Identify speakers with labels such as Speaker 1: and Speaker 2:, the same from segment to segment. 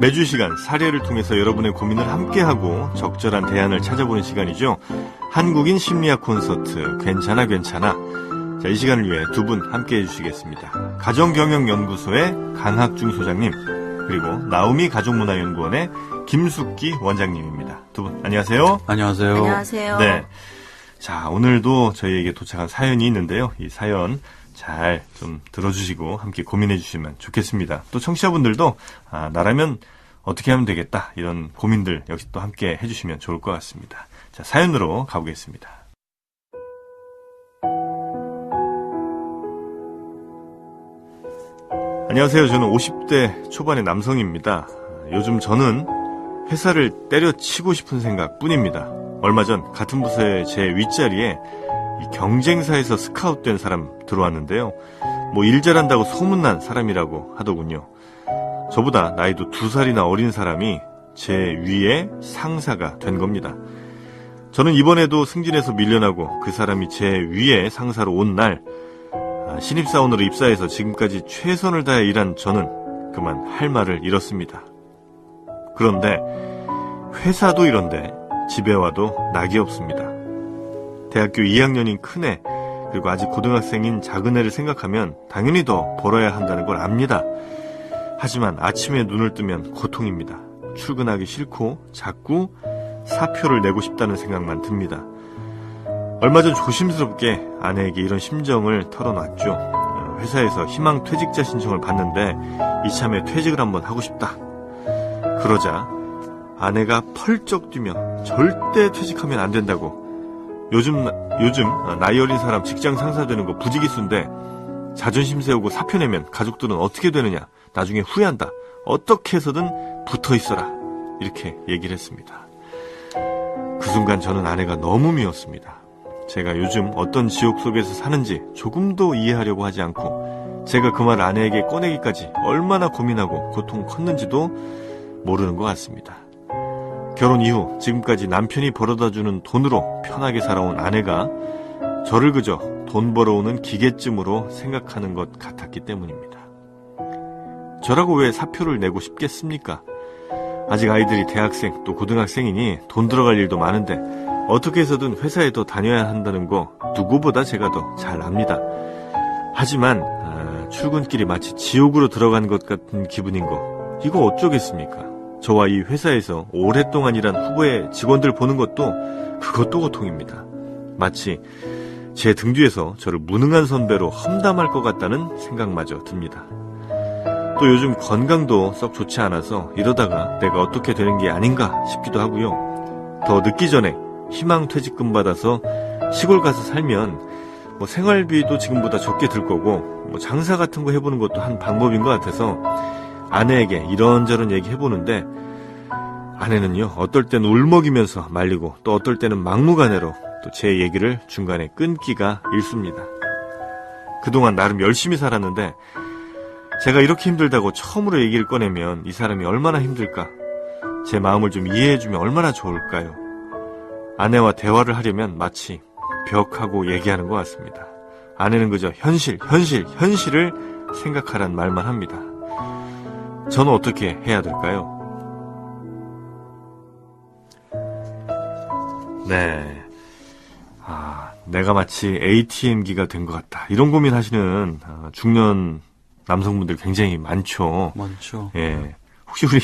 Speaker 1: 매주 이 시간 사례를 통해서 여러분의 고민을 함께하고 적절한 대안을 찾아보는 시간이죠. 한국인 심리학 콘서트 괜찮아 괜찮아. 자, 이 시간을 위해 두 분 함께해 주시겠습니다. 가정경영연구소의 강학중 소장님, 그리고 나우미 가족문화연구원의 김숙기 원장님입니다. 두 분 안녕하세요.
Speaker 2: 안녕하세요.
Speaker 3: 안녕하세요.
Speaker 1: 네. 자, 오늘도 저희에게 도착한 사연이 있는데요. 이 사연 잘 좀 들어주시고 함께 고민해 주시면 좋겠습니다. 또 청취자분들도 나라면 어떻게 하면 되겠다, 이런 고민들 역시 또 함께 해주시면 좋을 것 같습니다. 자, 사연으로 가보겠습니다. 안녕하세요. 저는 50대 초반의 남성입니다. 요즘 저는 회사를 때려치고 싶은 생각뿐입니다. 얼마 전 같은 부서의 제 윗자리에 이 경쟁사에서 스카웃된 사람 들어왔는데요. 뭐 일 잘한다고 소문난 사람이라고 하더군요. 저보다 나이도 2살이나 어린 사람이 제 위에 상사가 된 겁니다. 저는 이번에도 승진해서 밀려나고 그 사람이 제 위에 상사로 온 날, 신입사원으로 입사해서 지금까지 최선을 다해 일한 저는 그만 할 말을 잃었습니다. 그런데 회사도 이런데 집에 와도 낙이 없습니다. 대학교 2학년인 큰애, 그리고 아직 고등학생인 작은애를 생각하면 당연히 더 벌어야 한다는 걸 압니다. 하지만 아침에 눈을 뜨면 고통입니다. 출근하기 싫고 자꾸 사표를 내고 싶다는 생각만 듭니다. 얼마 전 조심스럽게 아내에게 이런 심정을 털어놨죠. 회사에서 희망 퇴직자 신청을 받는데 이참에 퇴직을 한번 하고 싶다. 그러자 아내가 펄쩍 뛰며 절대 퇴직하면 안 된다고. 요즘 나이 어린 사람 직장 상사 되는 거 부지기수인데 자존심 세우고 사표 내면 가족들은 어떻게 되느냐. 나중에 후회한다. 어떻게 해서든 붙어 있어라. 이렇게 얘기를 했습니다. 그 순간 저는 아내가 너무 미웠습니다. 제가 요즘 어떤 지옥 속에서 사는지 조금도 이해하려고 하지 않고 제가 그 말을 아내에게 꺼내기까지 얼마나 고민하고 고통 컸는지도 모르는 것 같습니다. 결혼 이후 지금까지 남편이 벌어다주는 돈으로 편하게 살아온 아내가 저를 그저 돈 벌어오는 기계쯤으로 생각하는 것 같았기 때문입니다. 저라고 왜 사표를 내고 싶겠습니까? 아직 아이들이 대학생 또 고등학생이니 돈 들어갈 일도 많은데 어떻게 해서든 회사에 더 다녀야 한다는 거 누구보다 제가 더 잘 압니다. 하지만 출근길이 마치 지옥으로 들어간 것 같은 기분인 거, 이거 어쩌겠습니까? 저와 이 회사에서 오랫동안 일한 후배의 직원들 보는 그것도 고통입니다. 마치 제 등 뒤에서 저를 무능한 선배로 험담할 것 같다는 생각마저 듭니다. 또 요즘 건강도 썩 좋지 않아서 이러다가 내가 어떻게 되는 게 아닌가 싶기도 하고요. 더 늦기 전에 희망퇴직금 받아서 시골 가서 살면 뭐 생활비도 지금보다 적게 들 거고 뭐 장사 같은 거 해보는 것도 한 방법인 것 같아서 아내에게 이런저런 얘기 해보는데 아내는요, 어떨 때는 울먹이면서 말리고 또 어떨 때는 막무가내로 또 제 얘기를 중간에 끊기가 일쑤입니다. 그동안 나름 열심히 살았는데 제가 이렇게 힘들다고 처음으로 얘기를 꺼내면 이 사람이 얼마나 힘들까, 제 마음을 좀 이해해주면 얼마나 좋을까요? 아내와 대화를 하려면 마치 벽하고 얘기하는 것 같습니다. 아내는 그저 현실을 생각하란 말만 합니다. 저는 어떻게 해야 될까요? 네. 내가 마치 ATM기가 된 것 같다. 이런 고민하시는 중년 남성분들 굉장히 많죠.
Speaker 2: 많죠.
Speaker 1: 예. 혹시 우리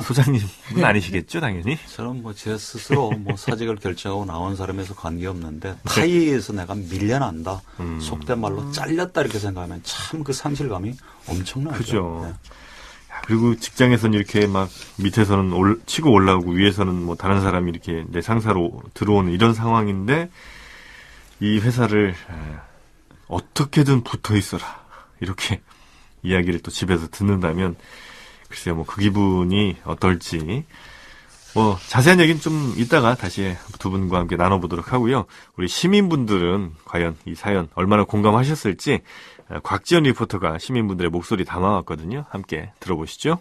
Speaker 1: 소장님은 아니시겠죠, 당연히?
Speaker 2: 저는 제 스스로 사직을 결정하고 나온 사람에서 관계없는데 타이에서 내가 밀려난다. 속된 말로 잘렸다 이렇게 생각하면 참 그 상실감이 엄청나죠.
Speaker 1: 그죠.
Speaker 2: 네.
Speaker 1: 그리고 직장에서는 이렇게 막 밑에서는 치고 올라오고 위에서는 뭐 다른 사람이 이렇게 내 상사로 들어오는 이런 상황인데 이 회사를 어떻게든 붙어 있어라. 이렇게 이야기를 또 집에서 듣는다면 글쎄요, 뭐 그 기분이 어떨지 자세한 얘기는 좀 이따가 다시 두 분과 함께 나눠보도록 하고요. 우리 시민분들은 과연 이 사연 얼마나 공감하셨을지 곽지연 리포터가 시민분들의 목소리 담아왔거든요. 함께 들어보시죠.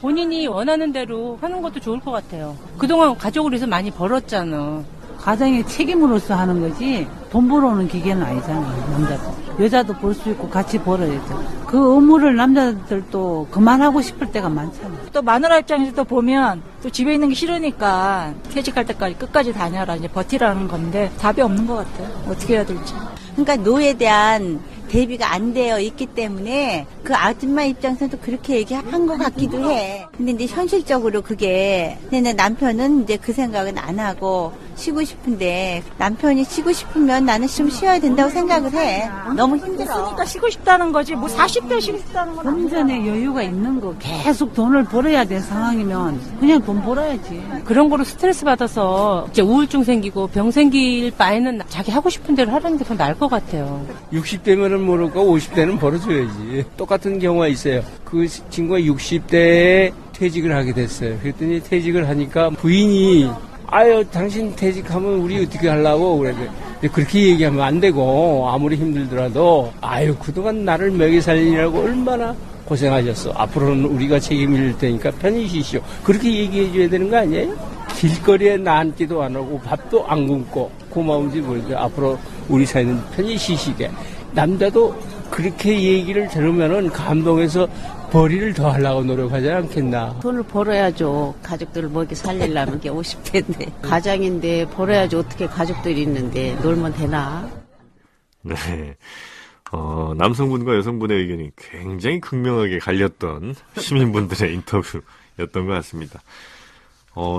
Speaker 3: 본인이 원하는 대로 하는 것도 좋을 것 같아요. 그동안 가족을 위해서 많이 벌었잖아. 가정의 책임으로서 하는 거지 돈 벌어오는 기계는 아니잖아요. 남자도. 여자도 벌 수 있고 같이 벌어야죠. 그 의무를 남자들도 그만하고 싶을 때가 많잖아요.
Speaker 4: 또 마누라 입장에서 또 보면 또 집에 있는 게 싫으니까 퇴직할 때까지 끝까지 다녀라 이제 버티라는 건데 답이 없는 것 같아요. 어떻게 해야 될지.
Speaker 5: 그러니까 노예에 대한 대비가 안 되어 있기 때문에 그 아줌마 입장에서도 그렇게 얘기한 것 같기도 해. 근데 이제 현실적으로 그게 근데 남편은 이제 그 생각은 안 하고 쉬고 싶은데 남편이 쉬고 싶으면 나는 좀 쉬어야 된다고 생각을 해. 너무 힘들어.
Speaker 4: 그러니까 쉬고 싶다는 거지 뭐 40대 쉬고 싶다는 건
Speaker 3: 금전에 여유가 있는 거 계속 돈을 벌어야 될 상황이면 그냥 돈 벌어야지.
Speaker 6: 그런 거로 스트레스 받아서 이제 우울증 생기고 병 생길 바에는 자기 하고 싶은 대로 하는 게 더 나을 것 같아요.
Speaker 7: 60대면은 모를까 50대는 벌어줘야지. 똑같은 경우가 있어요. 그 친구가 60대에 퇴직을 하게 됐어요. 그랬더니 퇴직을 하니까 부인이 아유 당신 퇴직하면 우리 어떻게 하려고 그래. 근데 그렇게 얘기하면 안 되고 아무리 힘들더라도 아유 그동안 나를 먹여 살리느라고 얼마나 고생하셨어. 앞으로는 우리가 책임을 질 테니까 편히 쉬시오. 그렇게 얘기해 줘야 되는 거 아니에요? 길거리에 나앉지도 안 하고 밥도 안 굶고 고마운지 모르겠어요. 앞으로 우리 사이는 편히 쉬시게. 남자도 그렇게 얘기를 들으면은 감동해서 벌이를 더 하려고 노력하지 않겠나.
Speaker 8: 돈을 벌어야죠. 가족들을 먹이 살리려면 게 50대인데. 가장인데 벌어야지 어떻게 가족들이 있는데 놀면 되나.
Speaker 1: 네. 남성분과 여성분의 의견이 굉장히 극명하게 갈렸던 시민분들의 인터뷰였던 것 같습니다.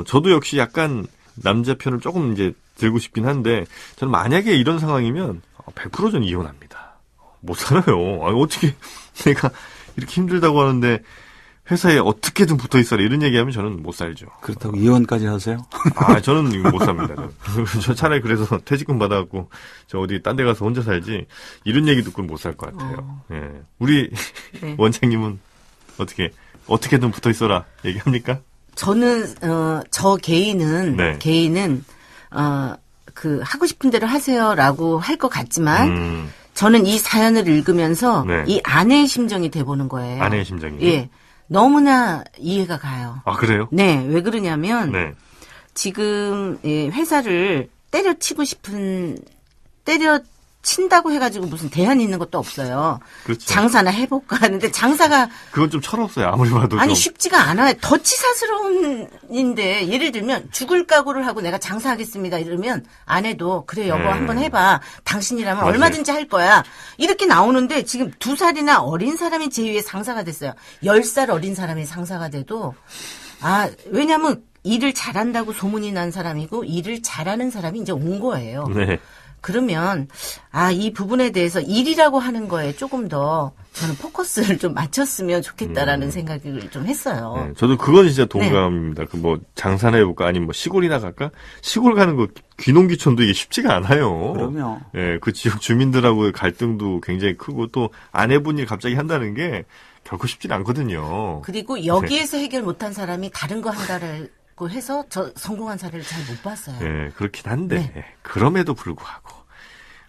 Speaker 1: 저도 역시 약간 남자 편을 조금 이제 들고 싶긴 한데, 저는 만약에 이런 상황이면 100% 전 이혼합니다. 못 살아요. 아니, 어떻게 내가 이렇게 힘들다고 하는데 회사에 어떻게든 붙어 있어라 이런 얘기하면 저는 못 살죠.
Speaker 2: 그렇다고 이혼까지 하세요?
Speaker 1: 저는 이거 못 삽니다. 저 차라리 그래서 퇴직금 받아갖고 저 어디 딴 데 가서 혼자 살지 이런 얘기 듣고는 못 살 것 같아요. 예. 우리
Speaker 9: 네.
Speaker 1: 원장님은 어떻게든 붙어 있어라 얘기합니까?
Speaker 9: 저는 저 개인은
Speaker 1: 네.
Speaker 9: 그 하고 싶은 대로 하세요라고 할 것 같지만 저는 이 사연을 읽으면서
Speaker 1: 네.
Speaker 9: 이 아내의 심정이 돼보는 거예요.
Speaker 1: 아내의 심정이.
Speaker 9: 예. 너무나 이해가 가요.
Speaker 1: 아, 그래요?
Speaker 9: 네. 왜 그러냐면
Speaker 1: 네.
Speaker 9: 지금 회사를 때려친다고 해가지고 무슨 대안이 있는 것도 없어요.
Speaker 1: 그렇죠.
Speaker 9: 장사나 해볼까 하는데 장사가
Speaker 1: 그건 좀 철없어요. 아무리 봐도.
Speaker 9: 아니
Speaker 1: 좀.
Speaker 9: 쉽지가 않아요. 더 치사스러운 인데 예를 들면 죽을 각오를 하고 내가 장사하겠습니다 이러면 아내도 그래 여보
Speaker 1: 네.
Speaker 9: 한번 해봐. 당신이라면
Speaker 1: 맞아요.
Speaker 9: 얼마든지 할 거야. 이렇게 나오는데 지금 2살이나 어린 사람이 제2의 상사가 됐어요. 10살 어린 사람이 상사가 돼도 왜냐면 일을 잘한다고 소문이 난 사람이고 일을 잘하는 사람이 이제 온 거예요.
Speaker 1: 네.
Speaker 9: 그러면 이 부분에 대해서 일이라고 하는 거에 조금 더 저는 포커스를 좀 맞췄으면 좋겠다라는 생각을 좀 했어요.
Speaker 1: 네. 저도 그건 진짜 동감입니다. 그 뭐 장사나 해볼까 아니면 뭐 시골이나 갈까? 시골 가는 거 귀농귀촌도 이게 쉽지가 않아요.
Speaker 2: 그럼요.
Speaker 1: 예, 그 지역 주민들하고의 갈등도 굉장히 크고 또 아내분이 갑자기 한다는 게 결코 쉽진 않거든요.
Speaker 9: 그리고 여기에서 해결 못한 사람이 다른 거 한다고 해서 저 성공한 사례를 잘 못 봤어요.
Speaker 1: 예, 그렇긴 한데
Speaker 9: 네.
Speaker 1: 그럼에도 불구하고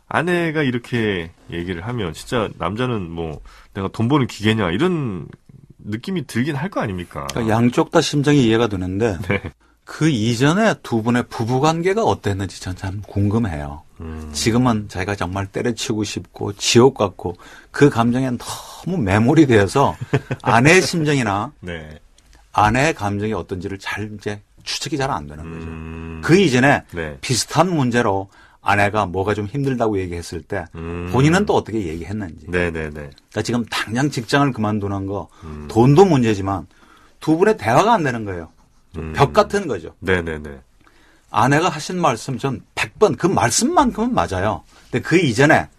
Speaker 1: 아내가 이렇게 얘기를 하면 진짜 남자는 뭐 내가 돈 버는 기계냐 이런 느낌이 들긴 할 거 아닙니까?
Speaker 2: 그러니까 양쪽 다 심정이 이해가 되는데
Speaker 1: 네.
Speaker 2: 그 이전에 두 분의 부부 관계가 어땠는지 전 참 궁금해요. 지금은 자기가 정말 때려치고 싶고 지옥 같고 그 감정에 너무 매몰이 되어서 아내의 심정이나
Speaker 1: 네.
Speaker 2: 아내의 감정이 어떤지를 잘 이제 추측이 잘 안 되는 거죠. 그 이전에
Speaker 1: 네.
Speaker 2: 비슷한 문제로 아내가 뭐가 좀 힘들다고 얘기했을 때 본인은 또 어떻게 얘기했는지.
Speaker 1: 네네네.
Speaker 2: 그러니까 지금 당장 직장을 그만두는 거 돈도 문제지만 두 분의 대화가 안 되는 거예요. 벽 같은 거죠.
Speaker 1: 네네네.
Speaker 2: 아내가 하신 말씀 전 100번 그 말씀만큼은 맞아요. 근데 그 이전에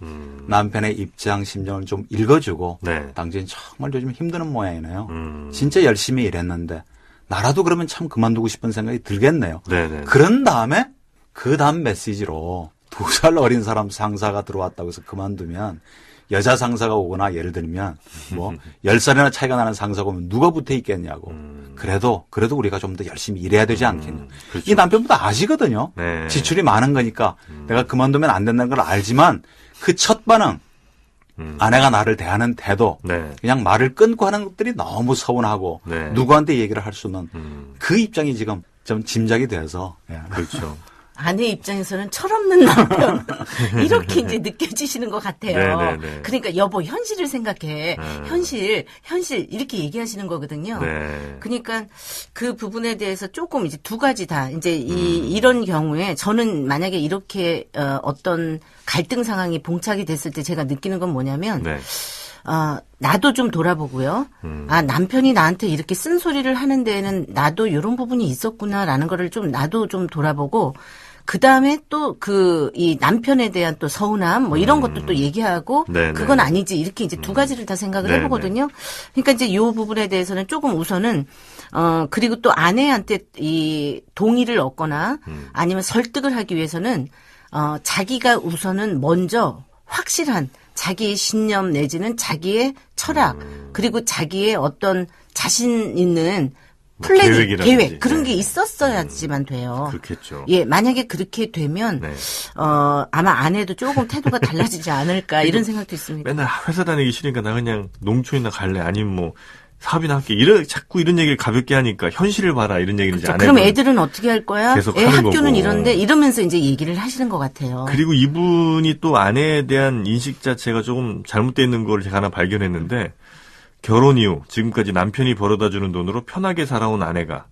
Speaker 2: 남편의 입장, 심정을 좀 읽어주고
Speaker 1: 네.
Speaker 2: 당신 정말 요즘 힘드는 모양이네요. 진짜 열심히 일했는데 나라도 그러면 참 그만두고 싶은 생각이 들겠네요.
Speaker 1: 네네.
Speaker 2: 그런 다음에 그 다음 메시지로 2살 어린 사람 상사가 들어왔다고 해서 그만두면 여자 상사가 오거나 예를 들면 뭐 10살이나 차이가 나는 상사가 오면 누가 붙어 있겠냐고. 그래도 우리가 좀 더 열심히 일해야 되지 않겠냐.
Speaker 1: 그렇죠.
Speaker 2: 이 남편보다 아시거든요.
Speaker 1: 네.
Speaker 2: 지출이 많은 거니까 내가 그만두면 안 된다는 걸 알지만 그 첫 반응 아내가 나를 대하는 태도
Speaker 1: 네.
Speaker 2: 그냥 말을 끊고 하는 것들이 너무 서운하고
Speaker 1: 네.
Speaker 2: 누구한테 얘기를 할 수는 그 입장이 지금 좀 짐작이 돼서 예.
Speaker 1: 그렇죠.
Speaker 9: 아내 입장에서는 철없는 남편 이렇게 이제 느껴지시는 것 같아요.
Speaker 1: 네네네.
Speaker 9: 그러니까 여보 현실을 생각해. 현실 이렇게 얘기하시는 거거든요.
Speaker 1: 네.
Speaker 9: 그러니까 그 부분에 대해서 조금 이제 두 가지 다 이제 이런 경우에 저는 만약에 이렇게 어떤 갈등 상황이 봉착이 됐을 때 제가 느끼는 건 뭐냐면
Speaker 1: 네.
Speaker 9: 나도 좀 돌아보고요. 남편이 나한테 이렇게 쓴소리를 하는 데에는 나도 이런 부분이 있었구나라는 거를 좀 나도 좀 돌아보고 그 다음에 또 이 남편에 대한 또 서운함 뭐 이런 것도 또 얘기하고
Speaker 1: 네네.
Speaker 9: 그건 아니지 이렇게 이제 두 가지를 다 생각을
Speaker 1: 네네.
Speaker 9: 해보거든요. 그러니까 이제 이 부분에 대해서는 조금 우선은 그리고 또 아내한테 이 동의를 얻거나 아니면 설득을 하기 위해서는 자기가 우선은 먼저 확실한 자기의 신념 내지는 자기의 철학 그리고 자기의 어떤 자신 있는 플래닝,
Speaker 1: 계획이라든지.
Speaker 9: 계획 그런 게
Speaker 1: 네.
Speaker 9: 있었어야지만 돼요.
Speaker 1: 그렇겠죠.
Speaker 9: 예, 만약에 그렇게 되면
Speaker 1: 네.
Speaker 9: 아마 아내도 조금 태도가 달라지지 않을까 이런 생각도 있습니다.
Speaker 1: 맨날 회사 다니기 싫으니까 나 그냥 농촌이나 갈래 아니면 뭐 사업이나 할게 자꾸 이런 얘기를 가볍게 하니까 현실을 봐라 이런 얘기를 이제 안
Speaker 9: 그럼
Speaker 1: 해요.
Speaker 9: 애들은 어떻게 할 거야?
Speaker 1: 계속
Speaker 9: 애
Speaker 1: 하는
Speaker 9: 학교는
Speaker 1: 거고.
Speaker 9: 이런데 이러면서 이제 얘기를 하시는 것 같아요.
Speaker 1: 그리고 이분이 또 아내에 대한 인식 자체가 조금 잘못되어 있는 걸 제가 하나 발견했는데 결혼 이후 지금까지 남편이 벌어다 주는 돈으로 편하게 살아온 아내가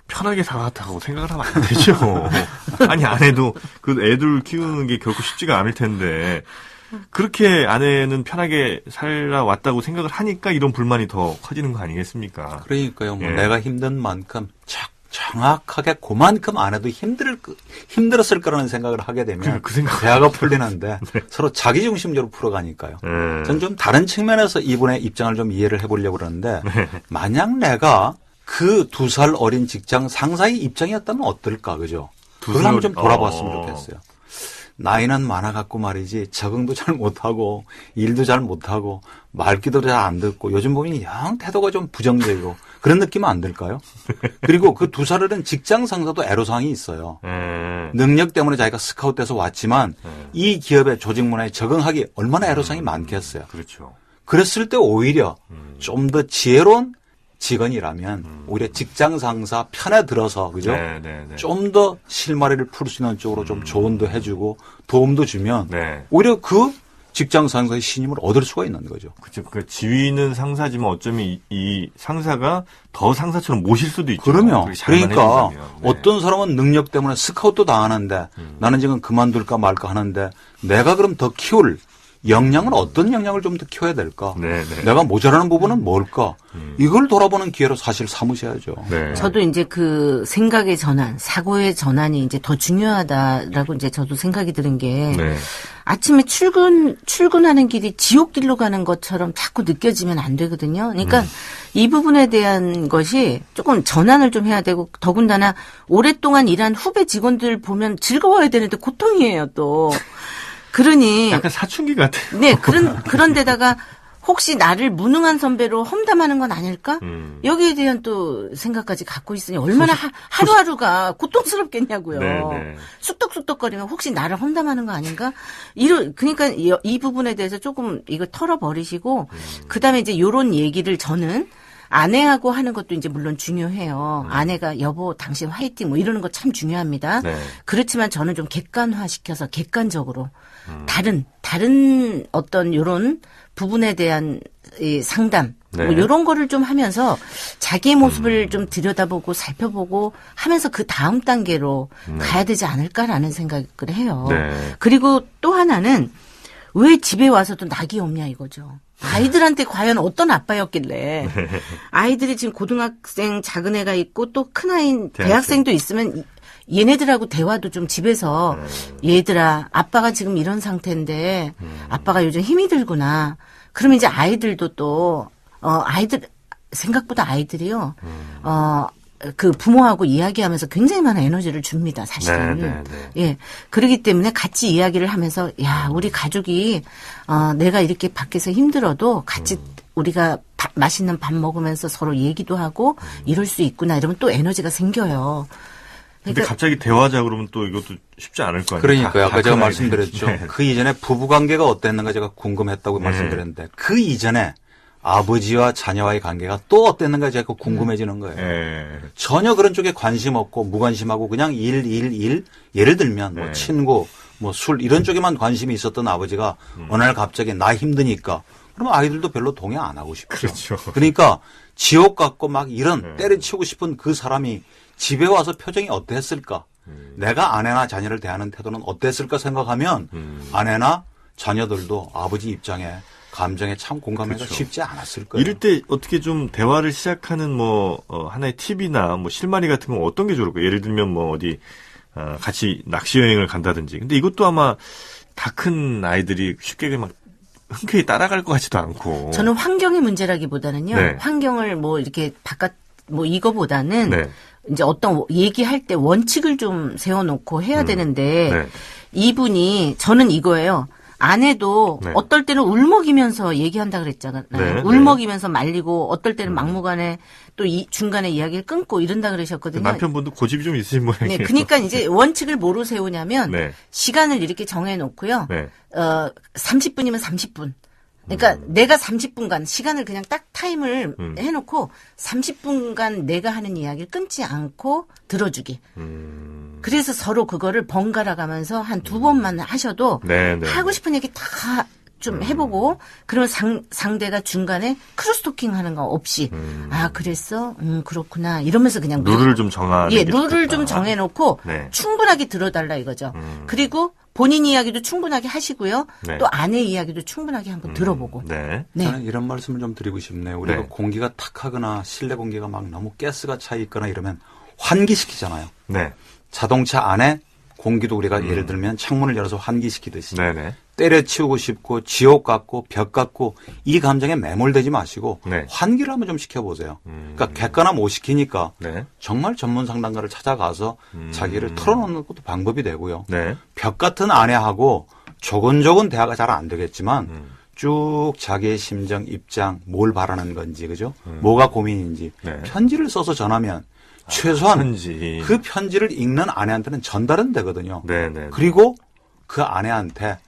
Speaker 1: 편하게 살아왔다고 생각을 하면 안 되죠. 아니 아내도 그 애들 키우는 게 결코 쉽지가 않을 텐데 그렇게 아내는 편하게 살아왔다고 생각을 하니까 이런 불만이 더 커지는 거 아니겠습니까?
Speaker 2: 그러니까요. 뭐
Speaker 1: 예.
Speaker 2: 내가 힘든 만큼 정확하게 그만큼 안 해도 힘들었을 거라는 생각을 하게 되면
Speaker 1: 그 생각.
Speaker 2: 대화가 풀리는데 서로 자기중심적으로 풀어가니까요.
Speaker 1: 네.
Speaker 2: 전 좀 다른 측면에서 이분의 입장을 좀 이해를 해보려고 그러는데 만약 내가 그 2살 어린 직장 상사의 입장이었다면 어떨까, 그죠? 그걸 한번 좀 돌아봤으면 좋겠어요. 나이는 많아갖고 말이지 적응도 잘 못하고 일도 잘 못하고 말귀도 잘 안 듣고 요즘 보면 영 태도가 좀 부정적이고 그런 느낌은 안 들까요? 그리고 그 2살 어린 직장 상사도 애로사항이 있어요. 능력 때문에 자기가 스카웃돼서 왔지만 이 기업의 조직 문화에 적응하기 얼마나 애로사항이 많겠어요.
Speaker 1: 그렇죠.
Speaker 2: 그랬을 때 오히려 좀 더 지혜로운 직원이라면 오히려 직장 상사 편에 들어서 그죠?
Speaker 1: 네.
Speaker 2: 좀 더 실마리를 풀 수 있는 쪽으로 좀 조언도 해주고 도움도 주면
Speaker 1: 네.
Speaker 2: 오히려 그 직장 상사의 신임을 얻을 수가 있는 거죠.
Speaker 1: 그렇죠. 그 지위는 상사지만 어쩌면 이 상사가 더 상사처럼 모실 수도 있죠.
Speaker 2: 그러면
Speaker 1: 그렇게 잘만
Speaker 2: 그러니까
Speaker 1: 해준다면. 네.
Speaker 2: 어떤 사람은 능력 때문에 스카웃도 당하는데 나는 지금 그만둘까 말까 하는데 내가 그럼 더 키울 역량은 어떤 역량을 좀 더 키워야 될까?
Speaker 1: 네.
Speaker 2: 내가 모자라는 부분은 뭘까? 이걸 돌아보는 기회로 사실 삼으셔야죠.
Speaker 1: 네.
Speaker 9: 저도 이제 그 생각의 전환, 사고의 전환이 이제 더 중요하다라고 이제 저도 생각이 드는 게
Speaker 1: 네.
Speaker 9: 아침에 출근하는 길이 지옥길로 가는 것처럼 자꾸 느껴지면 안 되거든요. 그러니까 이 부분에 대한 것이 조금 전환을 좀 해야 되고 더군다나 오랫동안 일한 후배 직원들 보면 즐거워야 되는데 고통이에요, 또. 그러니
Speaker 1: 약간 사춘기 같아.
Speaker 9: 네, 그런 데다가 혹시 나를 무능한 선배로 험담하는 건 아닐까? 여기에 대한 또 생각까지 갖고 있으니 얼마나 하루하루가 고통스럽겠냐고요.
Speaker 1: 네.
Speaker 9: 쑥덕쑥덕거리면 혹시 나를 험담하는 거 아닌가? 그러니까 이 부분에 대해서 조금 이거 털어버리시고 그다음에 이제 요런 얘기를 저는 아내하고 하는 것도 이제 물론 중요해요. 아내가 여보 당신 화이팅 뭐 이러는 거 참 중요합니다.
Speaker 1: 네.
Speaker 9: 그렇지만 저는 좀 객관화시켜서 객관적으로 다른 어떤 요런 부분에 대한 이 상담
Speaker 1: 네.
Speaker 9: 뭐 요런 거를 좀 하면서 자기의 모습을 좀 들여다보고 살펴보고 하면서 그 다음 단계로 가야 되지 않을까라는 생각을 해요.
Speaker 1: 네.
Speaker 9: 그리고 또 하나는 왜 집에 와서도 낙이 없냐 이거죠. 아이들한테 과연 어떤 아빠였길래 아이들이 지금 고등학생 작은 애가 있고 또 큰 아이 대학생도 있으면 얘네들하고 대화도 좀 집에서 얘들아 아빠가 지금 이런 상태인데 아빠가 요즘 힘이 들구나. 그러면 이제 아이들도 또 아이들 생각보다 아이들이요. 그 부모하고 이야기하면서 굉장히 많은 에너지를 줍니다, 사실은.
Speaker 1: 네.
Speaker 9: 예. 그렇기 때문에 같이 이야기를 하면서, 야, 우리 가족이, 내가 이렇게 밖에서 힘들어도 같이 우리가 맛있는 밥 먹으면서 서로 얘기도 하고 이럴 수 있구나. 이러면 또 에너지가 생겨요.
Speaker 1: 근데
Speaker 9: 그러니까
Speaker 1: 갑자기 대화하자 그러면 또 이것도 쉽지 않을 거 아니에요.
Speaker 2: 그러니까요. 아까 제가
Speaker 1: 큰
Speaker 2: 말씀드렸죠.
Speaker 1: 아이들. 네.
Speaker 2: 그 이전에 부부관계가 어땠는가 제가 궁금했다고 말씀드렸는데 그 이전에 아버지와 자녀와의 관계가 또 어땠는가 자꾸 궁금해지는 거예요.
Speaker 1: 예.
Speaker 2: 전혀 그런 쪽에 관심 없고 무관심하고 그냥 일. 예를 들면 뭐
Speaker 1: 네.
Speaker 2: 친구, 뭐 술 이런 쪽에만 관심이 있었던 아버지가 어느 날 갑자기 나 힘드니까 그러면 아이들도 별로 동의 안 하고 싶죠.
Speaker 1: 그렇죠.
Speaker 2: 그러니까 지옥 같고 막 이런
Speaker 1: 네.
Speaker 2: 때려치우고 싶은 그 사람이 집에 와서 표정이 어땠을까? 내가 아내나 자녀를 대하는 태도는 어땠을까 생각하면 아내나 자녀들도 아버지 입장에 감정에 참 공감하기가
Speaker 1: 그렇죠.
Speaker 2: 쉽지 않았을 거예요.
Speaker 1: 이럴 때 어떻게 좀 대화를 시작하는 뭐 하나의 팁이나 뭐 실마리 같은 건 어떤 게 좋을까요? 예를 들면 뭐 어디 같이 낚시 여행을 간다든지. 근데 이것도 아마 다 큰 아이들이 쉽게 막 흔쾌히 따라갈 것 같지도 않고.
Speaker 9: 저는 환경의 문제라기보다는요.
Speaker 1: 네.
Speaker 9: 환경을 뭐 이렇게 바깥 뭐 이거보다는
Speaker 1: 네.
Speaker 9: 이제 어떤 얘기할 때 원칙을 좀 세워놓고 해야 되는데
Speaker 1: 네.
Speaker 9: 이분이 저는 이거예요. 아내도
Speaker 1: 네.
Speaker 9: 어떨 때는 울먹이면서 얘기한다 그랬잖아요.
Speaker 1: 네.
Speaker 9: 울먹이면서 말리고 어떨 때는 막무가내 또 중간에 이야기를 끊고 이런다 그러셨거든요.
Speaker 1: 남편분도 고집이 좀 있으신 모양이에요.
Speaker 9: 네, 그러니까 이제 원칙을 뭐로 세우냐면
Speaker 1: 네.
Speaker 9: 시간을 이렇게 정해놓고요.
Speaker 1: 네.
Speaker 9: 30분이면 30분. 그러니까 내가 30분간 시간을 그냥 딱 타임을 해놓고 30분간 내가 하는 이야기를 끊지 않고 들어주기. 그래서 서로 그거를 번갈아 가면서 한 2번만 하셔도
Speaker 1: 네, 네.
Speaker 9: 하고 싶은 얘기 다 좀 해보고 그러면 상대가 중간에 크로스토킹 하는 거 없이 아 그랬어? 그렇구나 이러면서 그냥
Speaker 1: 룰을 좀 정하는
Speaker 9: 예,
Speaker 1: 게
Speaker 9: 룰을
Speaker 1: 좋겠다.
Speaker 9: 좀 정해놓고
Speaker 1: 네.
Speaker 9: 충분하게 들어달라 이거죠. 그리고 본인 이야기도 충분하게 하시고요.
Speaker 1: 네.
Speaker 9: 또 아내 이야기도 충분하게 한번 들어보고.
Speaker 1: 네.
Speaker 9: 네.
Speaker 2: 저는 이런 말씀을 좀 드리고 싶네요. 우리가
Speaker 1: 네.
Speaker 2: 공기가 탁하거나 실내 공기가 막 너무 가스가 차 있거나 이러면 환기시키잖아요.
Speaker 1: 네.
Speaker 2: 자동차 안에 공기도 우리가 예를 들면 창문을 열어서 환기시키듯이
Speaker 1: 네네.
Speaker 2: 때려치우고 싶고 지옥 같고 벽 같고 이 감정에 매몰되지 마시고
Speaker 1: 네.
Speaker 2: 환기를 한번 좀 시켜보세요. 그러니까 객관화 못 시키니까
Speaker 1: 네.
Speaker 2: 정말 전문 상담가를 찾아가서 자기를 털어놓는 것도 방법이 되고요.
Speaker 1: 네.
Speaker 2: 벽 같은 아내하고 조곤조곤 대화가 잘 안 되겠지만 쭉 자기의 심정, 입장, 뭘 바라는 건지, 그죠? 뭐가 고민인지
Speaker 1: 네.
Speaker 2: 편지를 써서 전하면 최소한
Speaker 1: 편지.
Speaker 2: 그 편지를 읽는 아내한테는 전달은 되거든요.
Speaker 1: 네네.
Speaker 2: 그리고 그 아내한테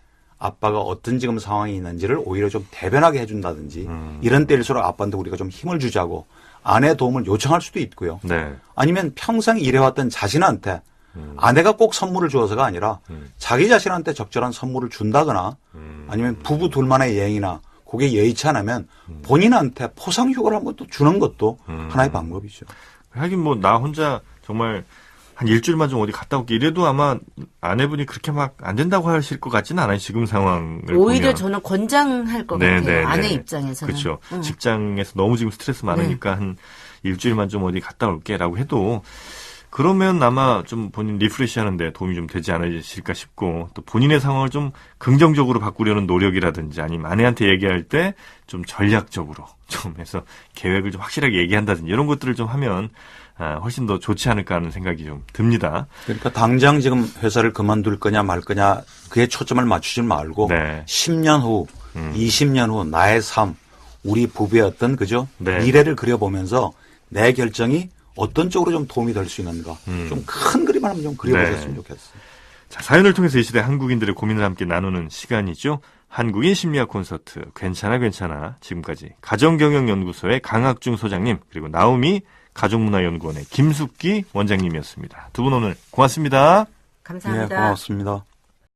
Speaker 2: 아빠가 어떤 지금 상황이 있는지를 오히려 좀 대변하게 해준다든지 이런 때일수록 아빠한테 우리가 좀 힘을 주자고 아내의 도움을 요청할 수도 있고요.
Speaker 1: 네.
Speaker 2: 아니면 평생 일해왔던 자신한테 아내가 꼭 선물을 주어서가 아니라 자기 자신한테 적절한 선물을 준다거나 아니면 부부 둘만의 여행이나 그게 여의치 않으면 본인한테 포상 휴가를 한번 또 주는 것도 하나의 방법이죠.
Speaker 1: 하긴 뭐 나 혼자 정말 한 일주일만 좀 어디 갔다 올게 이래도 아마 아내분이 그렇게 막 안 된다고 하실 것 같지는 않아요. 지금 상황을
Speaker 9: 오히려
Speaker 1: 보면.
Speaker 9: 저는 권장할 것 같아요. 아내 입장에서는.
Speaker 1: 그렇죠. 직장에서 너무 지금 스트레스 많으니까 한 일주일만 좀 어디 갔다 올게라고 해도 그러면 아마 좀 본인 리프레시 하는데 도움이 좀 되지 않으실까 싶고 또 본인의 상황을 좀 긍정적으로 바꾸려는 노력이라든지 아니면 아내한테 얘기할 때 좀 전략적으로 좀 해서 계획을 좀 확실하게 얘기한다든지 이런 것들을 좀 하면 훨씬 더 좋지 않을까 하는 생각이 좀 듭니다.
Speaker 2: 그러니까 당장 지금 회사를 그만둘 거냐 말 거냐 그에 초점을 맞추지 말고
Speaker 1: 네.
Speaker 2: 10년 후, 20년 후 나의 삶, 우리 부부의 어떤 그죠?
Speaker 1: 네.
Speaker 2: 미래를 그려보면서 내 결정이 어떤 쪽으로 좀 도움이 될 수 있는가 좀 큰 그림을 한번 좀 그려보셨으면
Speaker 1: 네.
Speaker 2: 좋겠어요.
Speaker 1: 자, 사연을 통해서 이 시대 한국인들의 고민을 함께 나누는 시간이죠. 한국인 심리학 콘서트 괜찮아 지금까지 가정경영연구소의 강학중 소장님 그리고 나우미 가족문화연구원의 김숙기 원장님이었습니다. 두 분 오늘 고맙습니다.
Speaker 9: 감사합니다.
Speaker 2: 네, 고맙습니다.